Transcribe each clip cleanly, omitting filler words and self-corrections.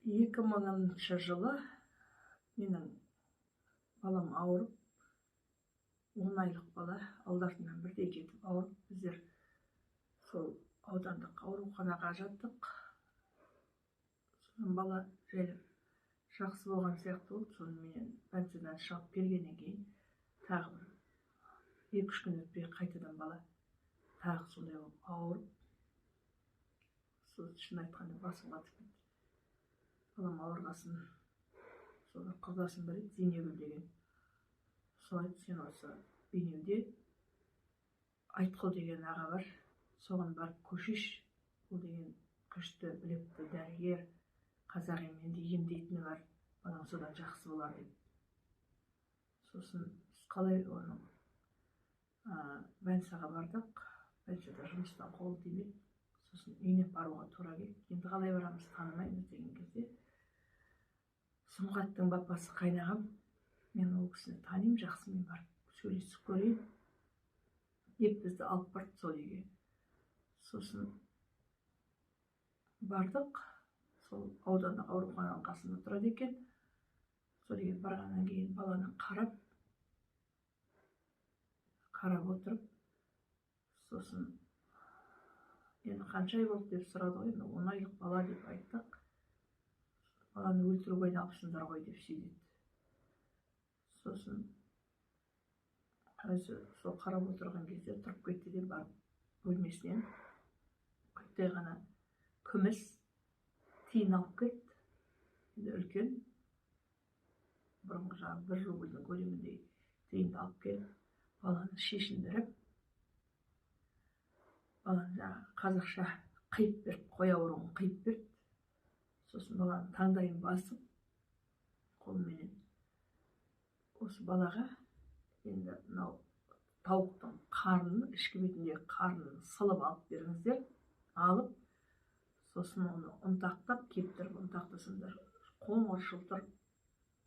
2000 жылы менің балам ауырып, 10 айлық бала алдарынан бірдей кетіп ауырып, біздер сол аудандық ауруханаға жаттық. Содан бала жайлы жақсы болған сияқты болды. Сонымен больницадан шығып келгеннен кейін тағы 2-3 күн өтпей қайтадан бала тағы сондай болып ауырып, сол шын айтқанда басым қатып кетті. Балам ауырғасын, соны құрдасым бар еді, Зейнегүл деген. Сол айтты, сен осы Бейнеуде Айтқұл деген аға бар, соған барып көшеш, ол деген күшті білекті дәрігер, қазақ емінде емдейтіні бар, балаң содан жақсы болар деп. Сосын біз қалай оның больницаға бардық, больницада жұмыстан қолы тимеді. Сосын үйіне баруға тура келді. Енді қалай барамыз, танымаймыз деген кезде Сұңғаттың бапасы қайнағам, мен ол кісіні танимын, жақсымен барып сөйлесіп көрейін деп бізді алып барды сол үйге. Сосын бардық, сол аудандық аурухананың қасында тұрады екен. Сол үйге барғаннан кейін баланы қарап отырып, сосын енді қанша ай болды деп сұрады ғой, 10 айлық бала деп айттық. Баланы өлтіруге айналыпсыңдар ғой деп сөйледі. Сосын өзі сол қарап отырған кезде тұрып кетті де барып бөлмесінен құйттай ғана күміс тиын алып келді. Енді үлкен, бұрынғы жаңағы 1 рубльдің көлеміндей тиынды алып келіп, баланы шешіндіріп, баланы жаңағы қазақша қиып беріп, қой ауруын қиып берді. Сосын баланы таңдайын басып, қолменен осы балаға енді мынау тауықтың қарнын, ішкі бетіндегі қарнын сылып алып беріңіздер, алып, сосын оны ұнтақтап, кептіріп ұнтақтасыңдар, қоңыр жылтыр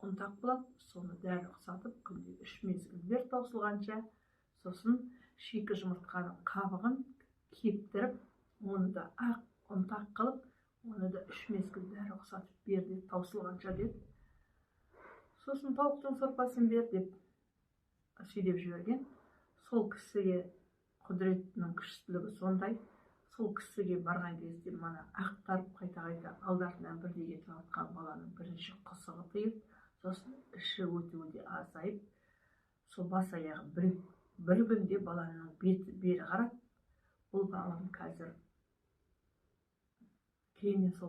ұнтақ болады, соны дәрі ұқсатып, күнде 3 мезгіл таусылғанша, сосын шикі жұмыртқаның қабығын кептіріп, оны да ақ ұнтақ қылып, оны да 3 мезгіл дәрі ұқсатып бер деп, таусылғанша деді. Сосын тауықтың сорпасын бер деп сөйлеп жіберген. Сол кісіге құдіретінің күштілігі сондай. Сол кісіге барған кезде мана ақтарып қайта-қайта алдарынан бірдей кетіп жатқан баланың бірінші құсығы тиып, сосын іші өте азайып, сол бас аяғы бір күнде баланың бері қарап, бұл балам қазір кейіннен сол